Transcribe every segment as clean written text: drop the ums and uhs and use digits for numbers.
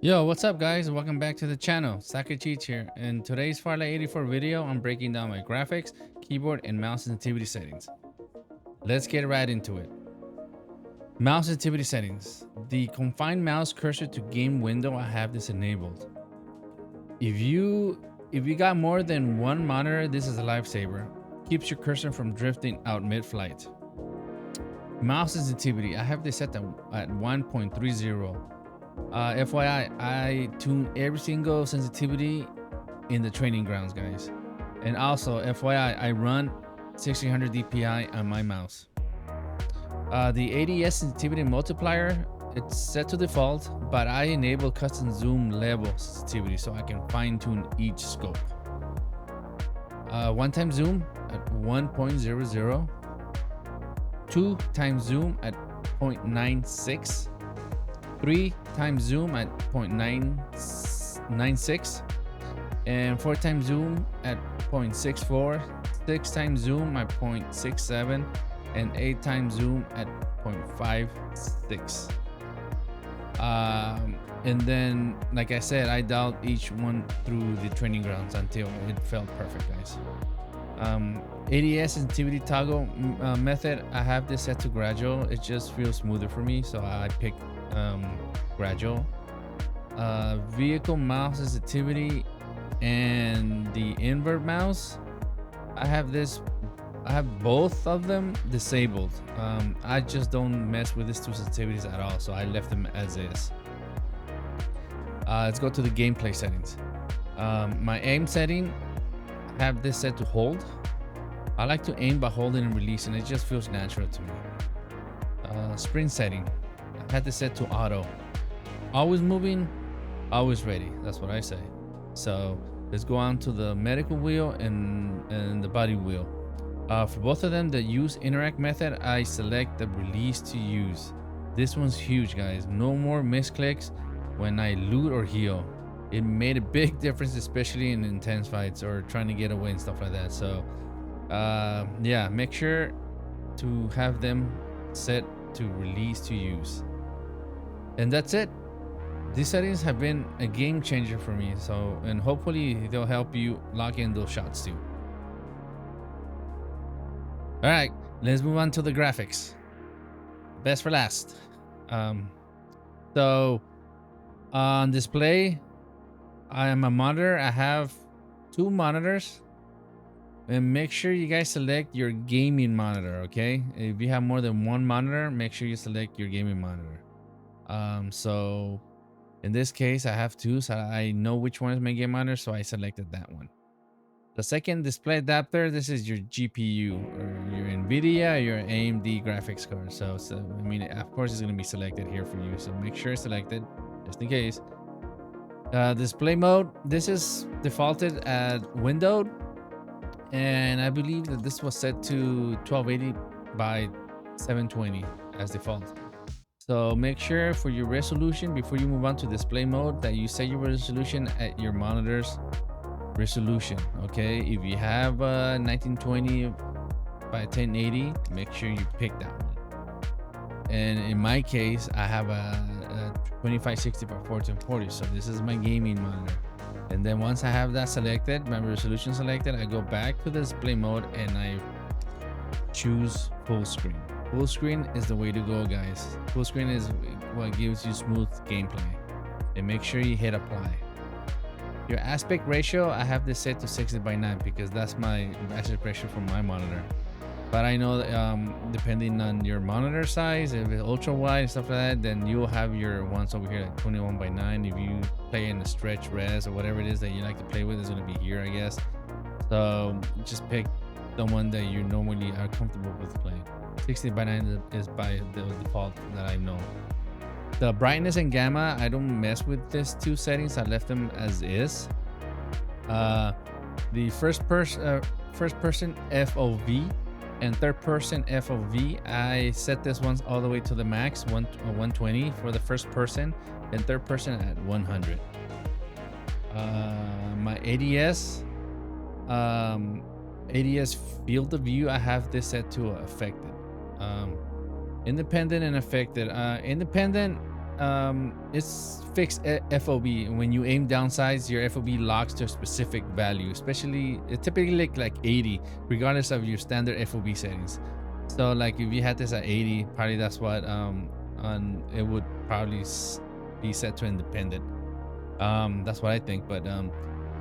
Yo, what's up guys? Welcome back to the channel. SakaCheech here. In today's Farlight 84 video, I'm breaking down my graphics, keyboard, and mouse sensitivity settings. Let's get right into it. Mouse sensitivity settings. The confined mouse cursor to game window, I have this enabled. If you got more than one monitor, this is a lifesaver. Keeps your cursor from drifting out mid-flight. Mouse sensitivity, I have this set at 1.30. FYI, I tune every single sensitivity in the training grounds, guys. And also, FYI, I run 1600 DPI on my mouse. The ADS sensitivity multiplier, it's set to default, but I enable custom zoom level sensitivity so I can fine tune each scope. One time zoom at 1.00, two times zoom at 0.96, 3 times zoom at 0.996, and 4 times zoom at 0.64, 6 times zoom at 0.67, and 8 times zoom at 0.56. And then, like I said, I dialed each one through the training grounds until it felt perfect, guys. ADS sensitivity toggle method, I have this set to gradual. It just feels smoother for me, so I picked gradual. Vehicle mouse sensitivity and the invert mouse, I have both of them disabled. I just don't mess with these two sensitivities at all, so I left them as is. Let's go to the gameplay settings. My aim setting, I have this set to hold. I like to aim by holding and releasing. It just feels natural to me. Sprint setting, I had this set to auto. Always moving, always ready. That's what I say. So let's go on to the medical wheel and the body wheel. For both of them, the use interact method, I select the release to use. This one's huge, guys. No more misclicks when I loot or heal. It made a big difference, especially in intense fights or trying to get away and stuff like that. So yeah, make sure to have them set to release to use. And that's it. These settings have been a game changer for me, so, and hopefully they'll help you lock in those shots too. All right, let's move on to the graphics. Best for last. So on display, I am a monitor. I have two monitors, and make sure you guys select your gaming monitor. Okay, if you have more than one monitor, make sure you select your gaming monitor. So in this case, I have two, so I know which one is my game monitor, so I selected that one. The second display adapter, this is your GPU or your NVIDIA or your AMD graphics card. So I mean, of course, it's going to be selected here for you. So make sure it's selected just in case. Display mode, this is defaulted at windowed, and I believe that this was set to 1280 by 720 as default. So make sure for your resolution, before you move on to display mode, that you set your resolution at your monitor's resolution. Okay, if you have 1920 by 1080, make sure you pick that one. And in my case, I have a 2560 by 1440, so this is my gaming monitor. And then once I have that selected, my resolution selected, I go back to the display mode and I choose full screen. Full screen is the way to go, guys. Full screen is what gives you smooth gameplay. And make sure you hit apply. Your aspect ratio, I have this set to 60:9 because that's my aspect ratio for my monitor. But I know that, depending on your monitor size, if it's ultra wide and stuff like that, then you'll have your ones over here at 21:9. If you play in a stretch res or whatever it is that you like to play with, it's going to be here, I guess. So just pick the one that you normally are comfortable with playing. 60:9 is by the default that I know. The brightness and gamma, I don't mess with these two settings. I left them as is. The first person FOV and third person FOV, I set this ones all the way to the max, 120 for the first person, and third person at 100. My ADS field of view, I have this set to affected. Independent and affected. Independent, it's fixed FOB. When you aim down sights, your FOB locks to a specific value, especially typically like 80, regardless of your standard FOB settings. So like if you had this at 80, probably that's what on it would probably be set to independent. That's what I think, but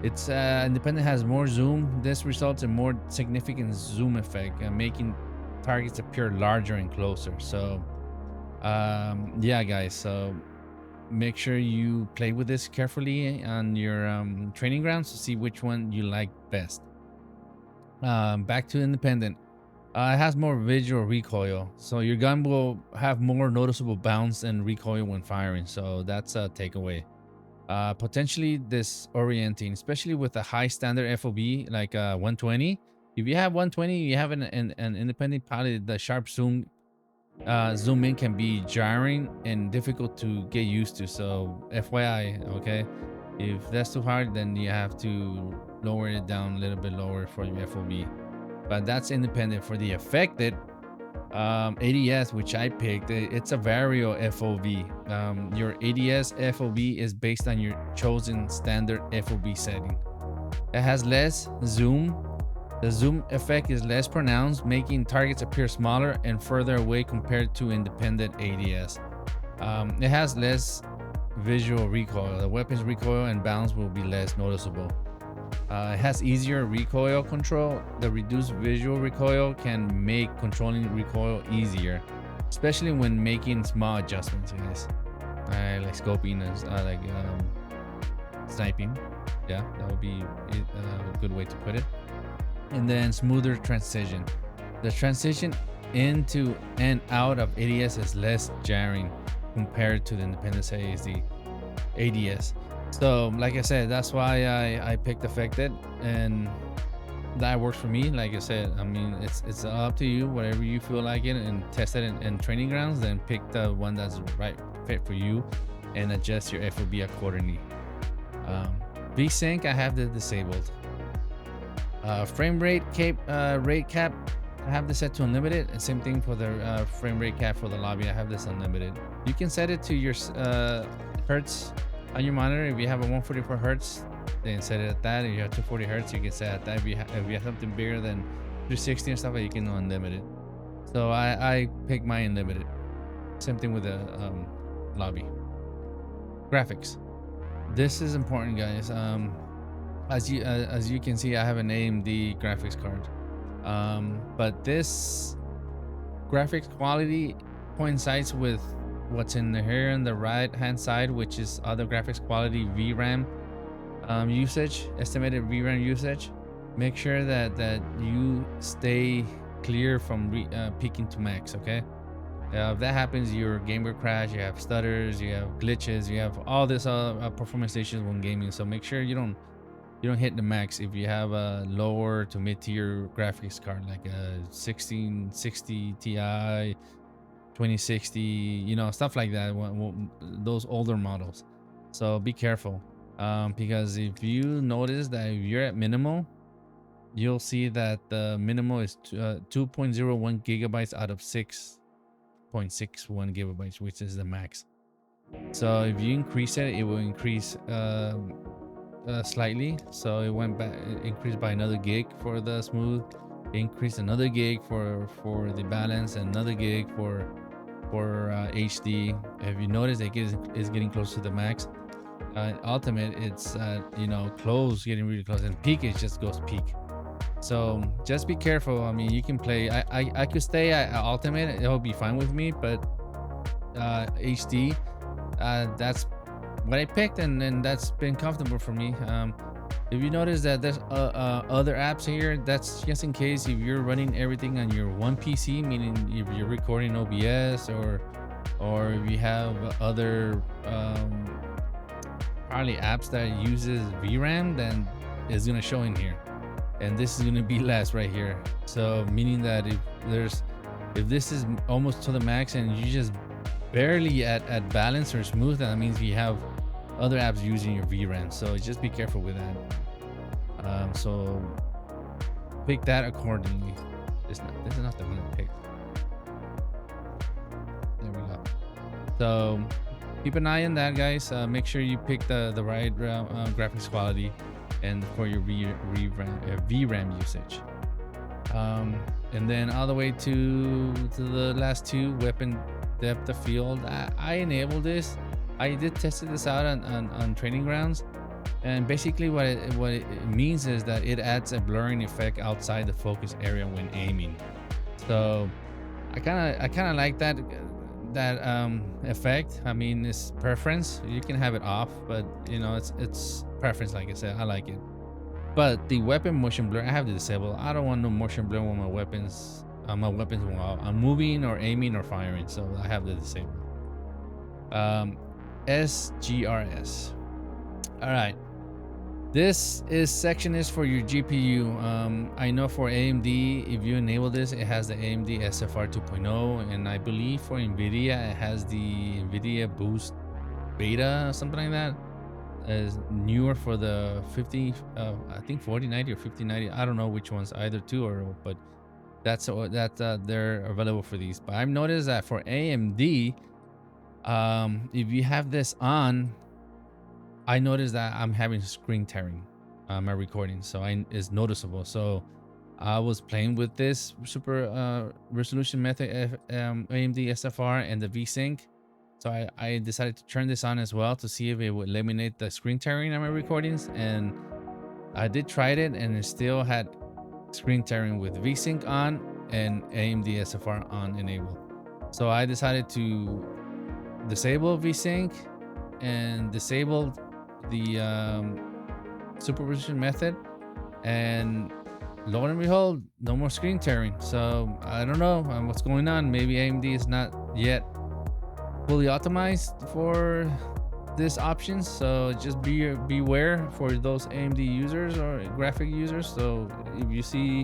it's independent has more zoom. This results in more significant zoom effect, making targets appear larger and closer. So yeah guys, so make sure you play with this carefully on your training grounds to see which one you like best. Back to independent. It has more visual recoil, so your gun will have more noticeable bounce and recoil when firing, so that's a takeaway. Potentially disorienting, especially with a high standard FOB like 120. If you have 120, you have an independent pilot, the sharp zoom in can be jarring and difficult to get used to. So FYI, okay, if that's too hard, then you have to lower it down a little bit lower for your FOB. But that's independent. For the affected ADS, which I picked, it's a vario FOV. Your ADS FOV is based on your chosen standard FOV setting. It has less zoom. The zoom effect is less pronounced, making targets appear smaller and further away compared to independent ADS. It has less visual recoil. The weapon's recoil and bounce will be less noticeable. It has easier recoil control. The reduced visual recoil can make controlling recoil easier, especially when making small adjustments, guys. Like scoping and like sniping. Yeah, that would be a good way to put it. And then smoother transition. The transition into and out of ADS is less jarring compared to the independent ADS. So like I said, that's why I picked affected, and that works for me. Like I said, I mean, it's up to you, whatever you feel like it, and test it in training grounds, then pick the one that's right fit for you and adjust your FOB accordingly. VSync, I have this disabled. Frame rate cap, I have this set to unlimited, and same thing for the frame rate cap for the lobby. I have this unlimited. You can set it to your hertz on your monitor. If you have a 144 hertz, then set it at that. If you have 240 hertz, you can set it at that. If you have something bigger than 360 and stuff, you can unlimited. So I pick my unlimited. Same thing with the lobby. Graphics. This is important, guys. As you can see, I have an AMD graphics card, but this graphics quality coincides with what's in here on the right hand side, which is other graphics quality VRAM usage, estimated VRAM usage. Make sure that you stay clear from peaking to max. Okay, if that happens, your game will crash. You have stutters, you have glitches, you have all this performance issues when gaming. So make sure you don't hit the max if you have a lower to mid-tier graphics card, like a 1660 Ti, 2060, you know, stuff like that, those older models. So be careful, because if you notice that if you're at minimal, you'll see that the minimal is 2.01 gigabytes out of 6.61 gigabytes, which is the max. So if you increase it, it will increase slightly. So it went back, it increased by another gig for the smooth, increased another gig for the balance, and another gig for HD. If you notice, it is getting close to the max. Ultimate, it's you know, close, getting really close, and peak, it just goes peak. So just be careful. I mean, you can play, I could stay at ultimate, it'll be fine with me, but HD, that's what I picked, and that's been comfortable for me. If you notice that there's other apps here, that's just in case if you're running everything on your one PC, meaning if you're recording OBS or if you have other probably apps that uses VRAM, then it's gonna show in here, and this is gonna be less right here. So meaning that if this is almost to the max and you just barely at balance or smooth, that means you have other apps using your VRAM. So just be careful with that. So pick that accordingly. This is not the one I picked. There we go. So keep an eye on that, guys. Make sure you pick the right graphics quality and for your VRAM usage. And then all the way to the last two, weapon depth of field. I enabled this. I did test this out on training grounds, and basically what it means is that it adds a blurring effect outside the focus area when aiming. So I kind of like that effect. I mean, it's preference. You can have it off, but you know, it's preference. Like I said, I like it. But the weapon motion blur, I have to disable. I don't want no motion blur when my weapons while I'm moving or aiming or firing. So I have to disable. SGRS. All right. This section is for your GPU. I know for AMD, if you enable this, it has the AMD SFR 2.0, and I believe for NVIDIA, it has the NVIDIA Boost Beta or something like that. Is newer for the 50, I think 4090 or 5090. I don't know which ones, either two or, but that's they're available for these. But I've noticed that for AMD, if you have this on, I noticed that I'm having screen tearing my recording, so it's noticeable. So I was playing with this super resolution method, AMD SFR and the VSync. So I decided to turn this on as well to see if it would eliminate the screen tearing on my recordings, and I did try it, and it still had screen tearing with VSync on and AMD SFR on enabled. So I decided to disable VSync and disable the supervision method, and lo and behold, no more screen tearing. So I don't know what's going on. Maybe AMD is not yet fully optimized for this option, so just beware for those AMD users or graphic users. So if you see,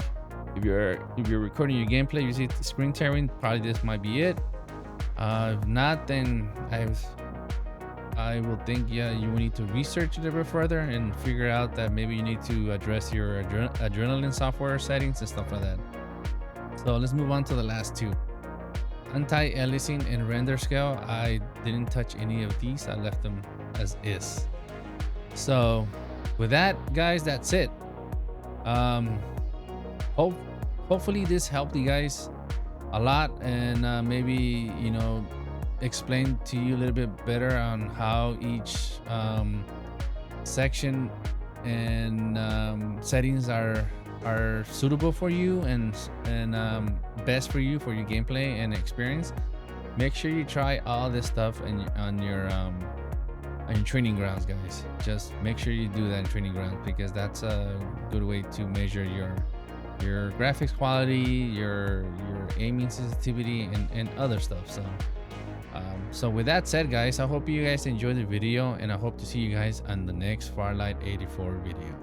if you're recording your gameplay, you see screen tearing, probably this might be it. If not, then I will think, yeah, you will need to research it a little bit further and figure out that maybe you need to address your adrenaline software settings and stuff like that. So let's move on to the last two. Anti-aliasing and render scale. I didn't touch any of these. I left them as is. So with that, guys, that's it. Hopefully this helped you guys a lot, and maybe, you know, explain to you a little bit better on how each section and settings are suitable for you and best for you for your gameplay and experience. Make sure you try all this stuff on your training grounds, guys. Just make sure you do that in training grounds, because that's a good way to measure your graphics quality, your aiming sensitivity, and other stuff. So with that said, guys, I hope you guys enjoyed the video, and I hope to see you guys on the next Farlight 84 video.